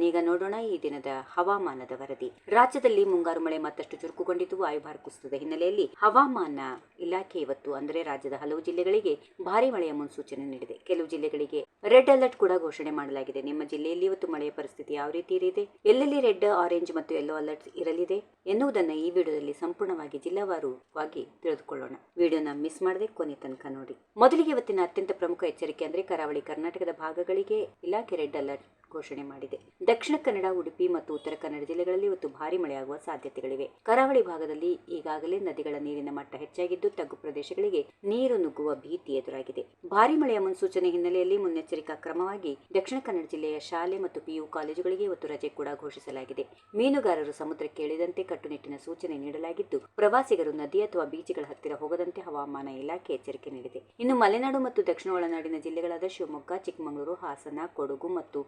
ಬನ್ನಿ ಈಗ ನೋಡೋಣ ಈ ದಿನದ ಹವಾಮಾನದ ವರದಿ. ರಾಜ್ಯದಲ್ಲಿ ಮುಂಗಾರು ಮಳೆ ಮತ್ತಷ್ಟು ಚುರುಕುಗೊಂಡಿದ್ದು ವಾಯುಭಾರ ಕುಸಿತದ ಹಿನ್ನೆಲೆಯಲ್ಲಿ ಹವಾಮಾನ ಇಲಾಖೆ ಇವತ್ತು ಅಂದರೆ ರಾಜ್ಯದ ಹಲವು ಜಿಲ್ಲೆಗಳಿಗೆ ಭಾರಿ ಮಳೆಯ ಮುನ್ಸೂಚನೆ ನೀಡಿದೆ. ಕೆಲವು ಜಿಲ್ಲೆಗಳಿಗೆ ರೆಡ್ ಅಲರ್ಟ್ ಕೂಡ ಘೋಷಣೆ ಮಾಡಲಾಗಿದೆ. ನಿಮ್ಮ ಜಿಲ್ಲೆಯಲ್ಲಿ ಇವತ್ತು ಮಳೆಯ ಪರಿಸ್ಥಿತಿ ಯಾವ ರೀತಿ ಇದೆ, ಎಲ್ಲೆಲ್ಲಿ ರೆಡ್, ಆರೆಂಜ್ ಮತ್ತು ಯೆಲ್ಲೋ ಅಲರ್ಟ್ ಇರಲಿದೆ ಎನ್ನುವುದನ್ನು ಈ ವಿಡಿಯೋದಲ್ಲಿ ಸಂಪೂರ್ಣವಾಗಿ ಜಿಲ್ಲಾವಾರುವಾಗಿ ತಿಳಿದುಕೊಳ್ಳೋಣ. ವಿಡಿಯೋನ ಮಿಸ್ ಮಾಡದೆ ಕೊನೆ ತನಕ ನೋಡಿ. ಮೊದಲಿಗೆ ಇವತ್ತಿನ ಅತ್ಯಂತ ಪ್ರಮುಖ ಎಚ್ಚರಿಕೆ ಅಂದರೆ ಕರಾವಳಿ ಕರ್ನಾಟಕದ ಭಾಗಗಳಿಗೆ ಇಲಾಖೆ ರೆಡ್ ಅಲರ್ಟ್ ಘೋಷಣೆ ಮಾಡಿದೆ. ದಕ್ಷಿಣ ಕನ್ನಡ, ಉಡುಪಿ ಮತ್ತು ಉತ್ತರ ಕನ್ನಡ ಜಿಲ್ಲೆಗಳಲ್ಲಿ ಇವತ್ತು ಭಾರಿ ಮಳೆಯಾಗುವ ಸಾಧ್ಯತೆಗಳಿವೆ. ಕರಾವಳಿ ಭಾಗದಲ್ಲಿ ಈಗಾಗಲೇ ನದಿಗಳ ನೀರಿನ ಮಟ್ಟ ಹೆಚ್ಚಾಗಿದ್ದು ತಗ್ಗು ಪ್ರದೇಶಗಳಿಗೆ ನೀರು ನುಗ್ಗುವ ಭೀತಿ ಎದುರಾಗಿದೆ. ಭಾರಿ ಮಳೆಯ ಮುನ್ಸೂಚನೆ ಹಿನ್ನೆಲೆಯಲ್ಲಿ ಮುನ್ನೆಚ್ಚರಿಕಾ ಕ್ರಮವಾಗಿ ದಕ್ಷಿಣ ಕನ್ನಡ ಜಿಲ್ಲೆಯ ಶಾಲೆ ಮತ್ತು ಪಿಯು ಕಾಲೇಜುಗಳಿಗೆ ಇವತ್ತು ರಜೆ ಕೂಡ ಘೋಷಿಸಲಾಗಿದೆ. ಮೀನುಗಾರರು ಸಮುದ್ರಕ್ಕೆ ಇಳಿದಂತೆ ಕಟ್ಟುನಿಟ್ಟಿನ ಸೂಚನೆ ನೀಡಲಾಗಿದ್ದು ಪ್ರವಾಸಿಗರು ನದಿ ಅಥವಾ ಬೀಚ್ಗಳ ಹತ್ತಿರ ಹೋಗದಂತೆ ಹವಾಮಾನ ಇಲಾಖೆ ಎಚ್ಚರಿಕೆ ನೀಡಿದೆ. ಇನ್ನು ಮಲೆನಾಡು ಮತ್ತು ದಕ್ಷಿಣ ಒಳನಾಡಿನ ಜಿಲ್ಲೆಗಳಾದ ಶಿವಮೊಗ್ಗ, ಚಿಕ್ಕಮಗಳೂರು, ಹಾಸನ, ಕೊಡಗು ಮತ್ತು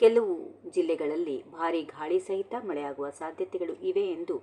ಕೆಲವು ಜಿಲ್ಲೆಗಳಲ್ಲಿ ಭಾರೀ ಗಾಳಿ ಸಹಿತ ಮಳೆಯಾಗುವ ಸಾಧ್ಯತೆಗಳು ಇವೆ ಎಂದು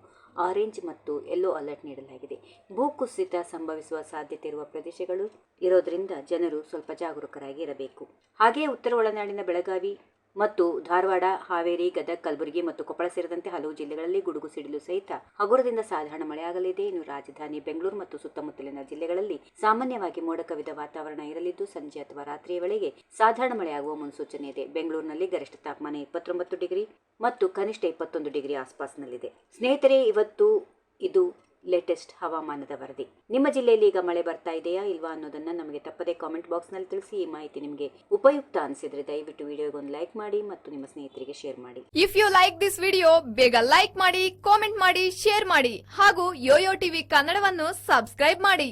ಆರೆಂಜ್ ಮತ್ತು ಯೆಲ್ಲೋ ಅಲರ್ಟ್ ನೀಡಲಾಗಿದೆ. ಭೂಕುಸಿತ ಸಂಭವಿಸುವ ಸಾಧ್ಯತೆ ಇರುವ ಪ್ರದೇಶಗಳು ಇರೋದ್ರಿಂದ ಜನರು ಸ್ವಲ್ಪ ಜಾಗರೂಕರಾಗಿ ಇರಬೇಕು. ಹಾಗೆಯೇ ಉತ್ತರ ಒಳನಾಡಿನ ಬೆಳಗಾವಿ ಮತ್ತು ಧಾರವಾಡ, ಹಾವೇರಿ, ಗದಗ, ಕಲಬುರಗಿ ಮತ್ತು ಕೊಪ್ಪಳ ಸೇರಿದಂತೆ ಹಲವು ಜಿಲ್ಲೆಗಳಲ್ಲಿ ಗುಡುಗು ಸಿಡಿಲು ಸಹಿತ ಹಗುರದಿಂದ ಸಾಧಾರಣ ಮಳೆಯಾಗಲಿದೆ. ಇನ್ನು ರಾಜಧಾನಿ ಬೆಂಗಳೂರು ಮತ್ತು ಸುತ್ತಮುತ್ತಲಿನ ಜಿಲ್ಲೆಗಳಲ್ಲಿ ಸಾಮಾನ್ಯವಾಗಿ ಮೋಡ ಕವಿದ ವಾತಾವರಣ ಇರಲಿದ್ದು ಸಂಜೆ ಅಥವಾ ರಾತ್ರಿಯ ವೇಳೆಗೆ ಸಾಧಾರಣ ಮಳೆಯಾಗುವ ಮುನ್ಸೂಚನೆ ಇದೆ. ಬೆಂಗಳೂರಿನಲ್ಲಿ ಗರಿಷ್ಠ ತಾಪಮಾನ 29 ಡಿಗ್ರಿ ಮತ್ತು ಕನಿಷ್ಠ 21 ಡಿಗ್ರಿ ಆಸ್ಪಾಸ್ನಲ್ಲಿದೆ. ಸ್ನೇಹಿತರೆ, ಇವತ್ತು ಇದು ಲೇಟೆಸ್ಟ್ ಹವಾಮಾನದ ವರದಿ. ನಿಮ್ಮ ಜಿಲ್ಲೆಯಲ್ಲಿ ಈಗ ಮಳೆ ಬರ್ತಾ ಇದೆಯಾ ಇಲ್ವಾ ಅನ್ನೋದನ್ನ ನಮಗೆ ತಪ್ಪದೆ ಕಾಮೆಂಟ್ ಬಾಕ್ಸ್ ನಲ್ಲಿ ತಿಳಿಸಿ. ಈ ಮಾಹಿತಿ ನಿಮಗೆ ಉಪಯುಕ್ತ ಅನಿಸಿದ್ರೆ ದಯವಿಟ್ಟು ವಿಡಿಯೋಗೆ ಒಂದು ಲೈಕ್ ಮಾಡಿ ಮತ್ತು ನಿಮ್ಮ ಸ್ನೇಹಿತರಿಗೆ ಶೇರ್ ಮಾಡಿ. If you like this video ಬೇಗ ಲೈಕ್ ಮಾಡಿ, ಕಾಮೆಂಟ್ ಮಾಡಿ, ಶೇರ್ ಮಾಡಿ ಹಾಗೂ ಯೋಯೋ ಟಿವಿ ಕನ್ನಡವನ್ನು ಸಬ್ಸ್ಕ್ರೈಬ್ ಮಾಡಿ.